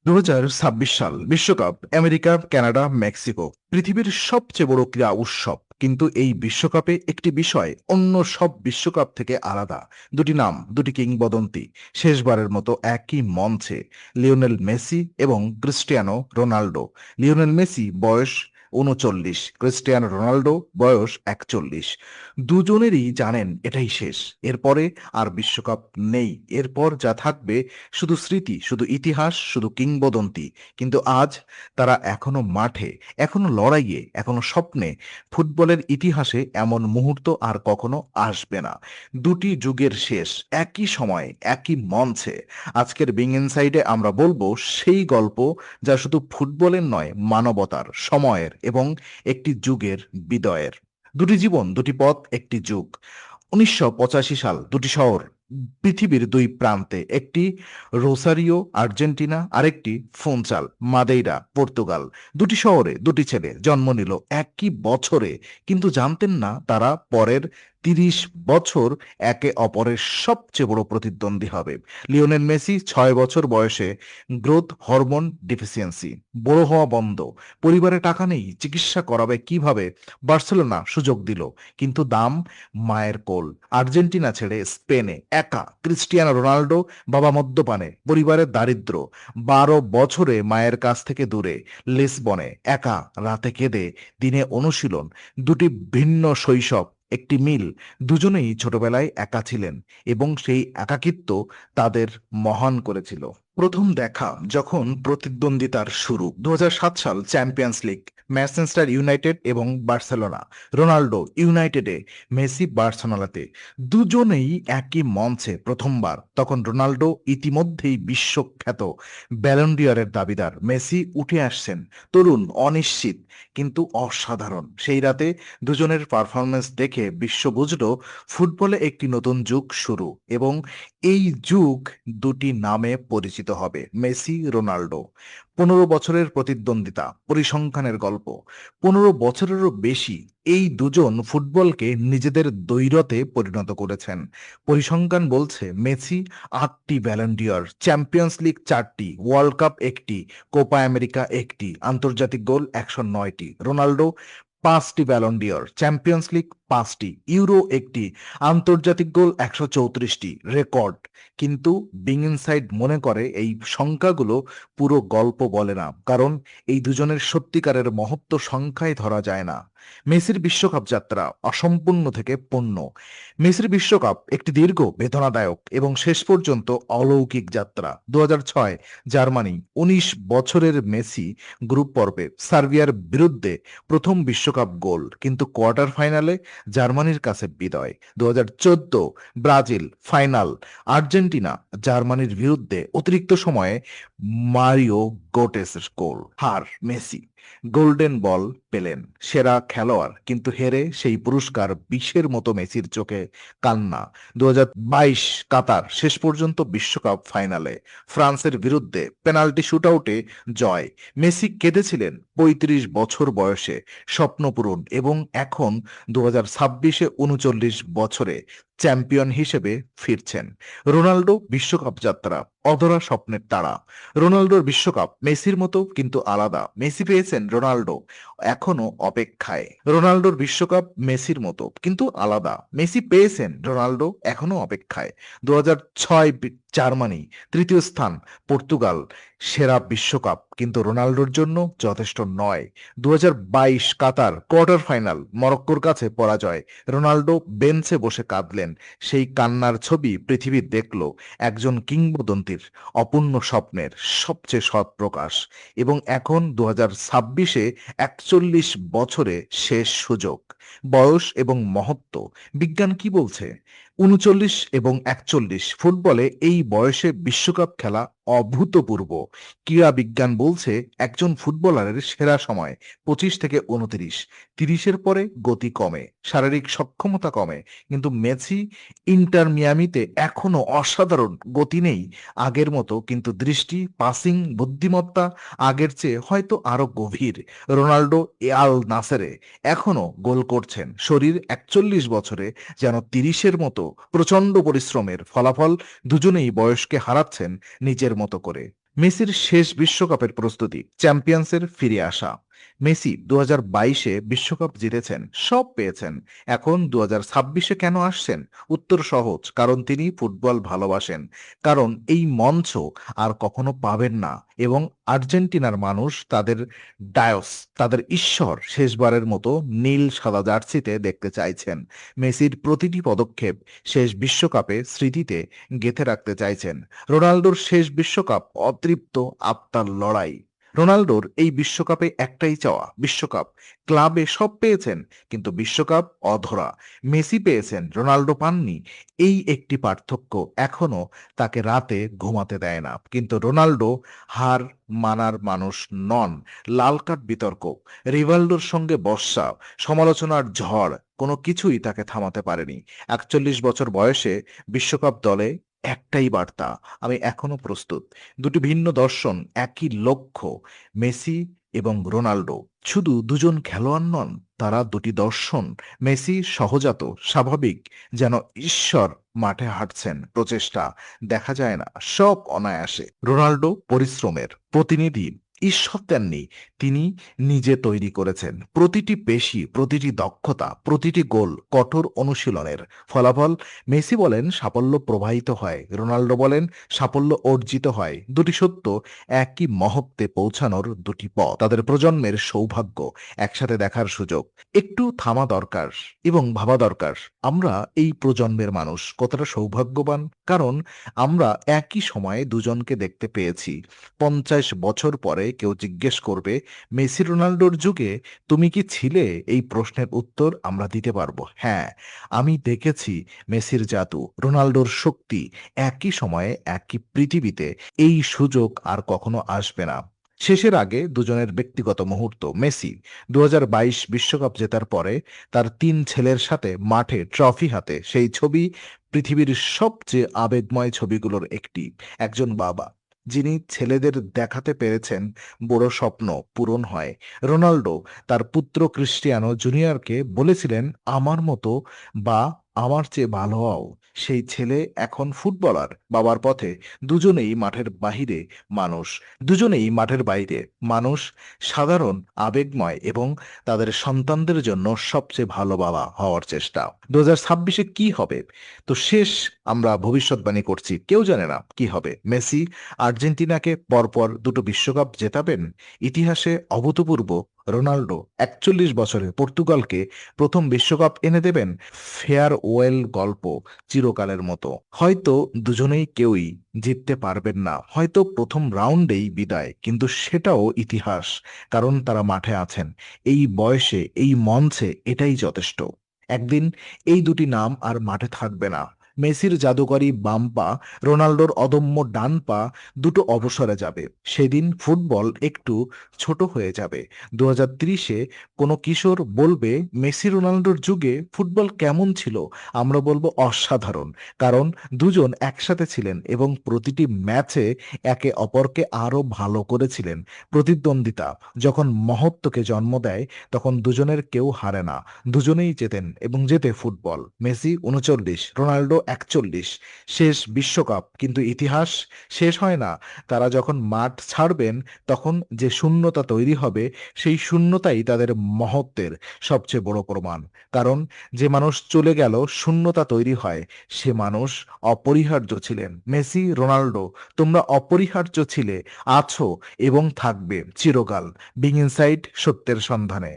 2026 সাল বিশ্বকাপ America, Canada, Mexico পৃথিবীর সবচেয়ে বড় ক্রীড়া উৎসব। কিন্তু এই বিশ্বকাপে একটি বিষয় অন্য সব বিশ্বকাপ থেকে আলাদা। দুটি নাম, দুটি কিংবদন্তি শেষবারের মতো একই মঞ্চে। লিওনেল মেসি এবং ক্রিস্টিয়ানো রোনাল্ডো। লিওনেল মেসি বয়স 39, ক্রিস্টিয়ানো রোনাল্ডো বয়স 41। দুজনেরই জানেন এটাই শেষ, এরপরে আর বিশ্বকাপ নেই। এরপর যা থাকবে শুধু স্মৃতি, শুধু ইতিহাস, শুধু কিংবদন্তি। কিন্তু আজ তারা এখনো মাঠে, এখনো লড়াইয়ে, এখনো স্বপ্নে। ফুটবলের ইতিহাসে এমন মুহূর্ত আর কখনো আসবে না। দুটি যুগের শেষ একই সময়, একই মঞ্চে। আজকের বিং ইনসাইডে আমরা বলবো সেই গল্প যা শুধু ফুটবলের নয়, মানবতার, সময়ের এবং একটি যুগের বিদয়ের। দুটি জীবন, দুটি পথ, একটি যুগ। 1985 সাল, দুটি শহর পৃথিবীর দুই প্রান্তে। একটি রোসারিও, আর্জেন্টিনা, আরেকটি ফোনচাল, মাদেইরা, পর্তুগাল। দুটি শহরে দুটি ছেলে জন্ম নিল একই বছরে, কিন্তু জানতেন না তারা পরের 30 বছর একে অপরের সবচেয়ে বড় প্রতিদ্বন্দ্বী হবে। লিওনেল মেসি 6 বছর বয়সে গ্রোথ হরমোন ডিফিসিয়েন্সি, বড় হওয়া বন্ধ, পরিবারে টাকা নেই, চিকিৎসা করাবে কিভাবে? বার্সেলোনা সুযোগ দিল, কিন্তু দাম মায়ের কোল। আর্জেন্টিনা ছেড়ে স্পেনে একা। ক্রিস্টিয়ানো রোনাল্ডো বাবা মদ্যপানে, পরিবারের দারিদ্র্য। 12 বছরে মায়ের কাছ থেকে দূরে, লিসবনে একা, রাতে কেঁদে, দিনে অনুশীলন। দুটি ভিন্ন শৈশব, একটি মিল। দুজনেই ছোটবেলায় একা ছিলেন এবং সেই একাকিত্ব তাদের মহান করেছিল। প্রথম দেখা যখন প্রতিদ্বন্দ্বিতার শুরু, 2007 সাল চ্যাম্পিয়ন্স লিগ, ম্যানচেস্টার ইউনাইটেড এবং বার্সেলোনা। রোনাল্ডো ইউনাইটেডে, মেসি বার্সেলোনাতে। দুজনেই একই মঞ্চে প্রথমবার। তখন রোনাল্ডো ইতিমধ্যেই বিশ্বখ্যাত, ব্যালন ডি'অরের দাবিদার। মেসি উঠে আসছেন, তরুণ, অনিশ্চিত, কিন্তু অসাধারণ। সেই রাতে দুজনের পারফরমেন্স দেখে বিশ্ব বুঝল ফুটবলে একটি নতুন যুগ শুরু, এবং এই যুগ দুটি নামে পরিচিত হবে, মেসি, রোনাল্ডো। 15 বছরের প্রতিদ্বন্দ্বিতা, পরিসংখ্যানের গল্প। 15 বছরেরও বেশি এই দুজন ফুটবলকে নিজেদের দ্বৈরথে পরিণত করেছেন। পরিসংখ্যান বলছে মেসি 8টি ব্যালন ডি'অর, চ্যাম্পিয়ন্স লিগ 4টি, ওয়ার্ল্ড কাপ 1টি, কোপা আমেরিকা 1টি, আন্তর্জাতিক গোল 109টি। রোনাল্ডো 5টি ব্যালন ডি'অর, চ্যাম্পিয়ন্স লিগ 5টি, ইউরো 1টি, আন্তর্জাতিক গোল 134টি, রেকর্ড। কিন্তু বিং ইনসাইড মনে করে এই সংখ্যাগুলো পুরো গল্প বলে না, কারণ এই দুজনের সত্যিকারের মহত্ব সংখ্যায় ধরা যায় না। মেসির বিশ্বকাপ যাত্রা অসম্পূর্ণ থেকে পূর্ণ। মেসির বিশ্বকাপ একটি দীর্ঘ, বেদনাদায়ক এবং শেষ পর্যন্ত অলৌকিক যাত্রা। 2006 জার্মানি, 19 বছরের মেসি গ্রুপ পর্বে সার্বিয়ার বিরুদ্ধে প্রথম বিশ্বকাপ গোল, কিন্তু কোয়ার্টার ফাইনালে জার্মানির কাছে বিদায়। 2014 ব্রাজিল ফাইনাল, আর্জেন্টিনা জার্মানির বিরুদ্ধে অতিরিক্ত সময়ে মারিও গোটেসের গোল, হার। মেসি গোল্ডেন বল পেলেন, সেরা খেলোয়াড়, কিন্তু হেরে সেই পুরস্কার বিষের মতো মেসির চোখে কান্না। 2022 কাতার, শেষ পর্যন্ত বিশ্বকাপ ফাইনালে ফ্রান্সের বিরুদ্ধে পেনাল্টি শুটআউটে জয়। মেসি কেঁদেছিলেন 35 বছর বয়সে, স্বপ্ন পূরণ। এবং এখন 2026-এ 39 বছরে চ্যাম্পিয়ন হিসেবে ফিরছেন। রোনাল্ডো বিশ্বকাপ যাত্রা অধরা স্বপ্নের তারা। রোনাল্ডোর বিশ্বকাপ মেসির মতো কিন্তু আলাদা। মেসি পেয়েছেন, রোনাল্ডো এখনো অপেক্ষায়। রোনাল্ডোর বিশ্বকাপ মেসির মতো কিন্তু আলাদা। মেসি পেয়েছেন, রোনাল্ডো এখনো অপেক্ষায়। 2006 জার্মানি, তৃতীয় স্থান। পর্তুগাল সেরা বিশ্বকাপ, কিন্তু রোনাল্ডোর জন্য যথেষ্ট নয়। 2022 কাতার, কোয়ার্টার ফাইনাল, মরক্কোর কাছে পরাজয়। রোনাল্ডো বেঞ্চে বসে কাঁদলেন। সেই কান্নার ছবি পৃথিবী দেখল একজন কিংবদন্তির অপূর্ণ স্বপ্নের সবচেয়ে সৎ প্রকাশ। এবং এখন 2026-এ 41 বছরে শেষ সুযোগ। বয়স এবং মহত্ব, বিজ্ঞান কি বলছে? 39 এবং 41 ফুটবলে এই বয়সে বিশ্বকাপ খেলা অভূতপূর্ব। ক্রীড়া বিজ্ঞান বলছে একজন ফুটবলারের সেরা সময় 25 থেকে 29। 30-এর পরে গতি কমে, শারীরিক সক্ষমতা কমে। কিন্তু মেসি ইন্টার মিয়ামিতে এখনো অসাধারণ, গতি নেই আগের মতো, কিন্তু দৃষ্টি, পাসিং, বুদ্ধিমত্তা আগের চেয়ে হয়তো আরো গভীর। রোনাল্ডো আল নাসেরে এখনো গোল করছেন, শরীর 41 বছরে যেন 30-এর মতো। প্রচন্ড পরিশ্রমের ফলাফল, দুজনেই বয়সকে হারাচ্ছেন নিজের মতো করে। মেসির শেষ বিশ্বকাপের প্রস্তুতি, চ্যাম্পিয়ন্সের ফিরে আসা। মেসি 2022-এ বিশ্বকাপ জিতেছেন, সব পেয়েছেন। এখন 2026-এ কেন আসছেন? উত্তর সহজ, কারণ তিনি ফুটবল ভালোবাসেন, কারণ এই মঞ্চ আর কখনো পাবেন না, এবং আর্জেন্টিনার মানুষ তাদের ডায়স, তাদের ঈশ্বর শেষবারের মতো নীল সাদা জার্সিতে দেখতে চাইছেন। মেসির প্রতিটি পদক্ষেপ শেষ বিশ্বকাপে স্মৃতিতে গেঁথে রাখতে চাইছেন। রোনাল্ডোর শেষ বিশ্বকাপ অতৃপ্ত আত্মার লড়াই। রোনাল্ডোর এই বিশ্বকাপে একটাই চাওয়া, বিশ্বকাপ। ক্লাবে সব পেয়েছেন, কিন্তু বিশ্বকাপ অধরা। মেসি পেয়েছেন, রোনাল্ডো পাননি। এই একটি পার্থক্য এখনো তাকে রাতে ঘুমাতে দেয় না। কিন্তু রোনাল্ডো হার মানার মানুষ নন। লাল কার্ড বিতর্ক, রিভালডোর সঙ্গে বর্ষা, সমালোচনার ঝড়, কোনো কিছুই তাকে থামাতে পারেনি। 41 বছর বয়সে বিশ্বকাপ দলে একটাই বার্তা, আমি এখনো প্রস্তুত। দুটি ভিন্ন দর্শন, একই লক্ষ্য। মেসি এবং রোনাল্ডো শুধু দুজন খেলোয়াড় নন, তারা দুটি দর্শন। মেসি সহজাত, স্বাভাবিক, যেন ঈশ্বর মাঠে হাঁটছেন, প্রচেষ্টা দেখা যায় না, সব অনায়াসে। রোনাল্ডো পরিশ্রমের প্রতিনিধি, ঈশ্বর দেননি, তিনি নিজে তৈরি করেছেন। প্রতিটি পেশি, প্রতিটি দক্ষতা, প্রতিটি গোল কঠোর অনুশীলনের ফলাফল। মেসি বলেন সাফল্য প্রবাহিত হয়, রোনাল্ডো বলেন সাফল্য অর্জিত হয়। দুটি সত্য, একই মহত্বে পৌঁছানোর দুটি পথ। তাদের প্রজন্মের সৌভাগ্য, একসাথে দেখার সুযোগ। একটু থামা দরকার এবং ভাবা দরকার, আমরা এই প্রজন্মের মানুষ কতটা সৌভাগ্যবান। কারণ আমরা একই সময়ে দুজনকে দেখতে পেয়েছি। 50 বছর পরে কেউ জিজ্ঞেস করবে, মেসি রোনাল্ডোর যুগে তুমি কি ছিলে? এই প্রশ্নের উত্তর আমরা দিতে পারবো, হ্যাঁ। আমি দেখেছি মেসির জাদু, রোনাল্ডোর শক্তি, একই সময়ে একই পৃথিবীতে। এই সুযোগ আর কখনো আসবে না। শেষের আগে দুজনের ব্যক্তিগত মুহূর্ত। মেসি 2022 বিশ্বকাপ জেতার পরে তার 3 ছেলের সাথে মাঠে ট্রফি হাতে, সেই ছবি পৃথিবীর সবচেয়ে আবেগময় ছবিগুলোর একটি। একজন বাবা যিনি ছেলেদের দেখাতে পেরেছেন বড় স্বপ্ন পূরণ হয়। রোনাল্ডো তার পুত্র ক্রিস্টিয়ানো জুনিয়রকে বলেছিলেন, আমার মতো বা আমার চেয়ে ভালো হও। সেই ছেলে এখন ফুটবলার, বাবার পথে। দুজনেই মাঠের বাহিরে মানুষ, দুজনেই মাঠের বাইরে মানুষ, সাধারণ, আবেগময়, এবং তাদের সন্তানদের জন্য সবচেয়ে ভালো বাবা হওয়ার চেষ্টা। 2026-এ কি হবে? তো শেষ, আমরা ভবিষ্যৎবাণী করছি, কেউ জানে না কি হবে। মেসি আর্জেন্টিনাকে পরপর দুটো বিশ্বকাপ জেতাবেন, ইতিহাসে অভূতপূর্ব। রোনাল্ডো 41 বছরে পর্তুগালকে প্রথম বিশ্বকাপ এনে দেবেন। ফেয়ারওয়েল গল্প, চিরকালের মতো। হয়তো দুজনেই কেউই জিততে পারবেন না, হয়তো প্রথম রাউন্ডেই বিদায়, কিন্তু সেটাও ইতিহাস, কারণ তারা মাঠে আছেন। এই বয়সে, এই মঞ্চে, এটাই যথেষ্ট। একদিন এই দুটি নাম আর মাঠে থাকবে না। মেসির জাদুকরী বাম পা, রোনাল্ডোর অদম্য ডান পা, দুটো অবসরে যাবে। সেদিন ফুটবল একটু ছোট হয়ে যাবে। 2030-এ কোনো কিশোর বলবে, মেসি রোনাল্ডোর যুগে ফুটবল কেমন ছিল? আমরা বলবো অসাধারণ, কারণ দুজন একসাথে ছিলেন এবং প্রতিটি ম্যাচে একে অপরকে আরো ভালো করেছিলেন। প্রতিদ্বন্দ্বিতা যখন মহত্বকে জন্ম দেয়, তখন দুজনের কেউ হারে না, দুজনেই জেতেন, এবং জেতে ফুটবল। Messi 39, Ronaldo 41। শেষ বিশ্বকাপ, কিন্তু ইতিহাস শেষ হয় না। তারা যখন মাঠ ছাড়বেন, তখন যে শূন্যতা তৈরি হবে, সেই শূন্যতাই তাদের মহত্বের সবচেয়ে বড় প্রমাণ। কারণ যে মানুষ চলে গেল, শূন্যতা তৈরি হয়, সে মানুষ অপরিহার্য ছিলেন। মেসি, রোনাল্ডো, তোমরা অপরিহার্য ছিলে, আছো এবং থাকবে চিরকাল। বিং ইনসাইড, সত্যের সন্ধানে।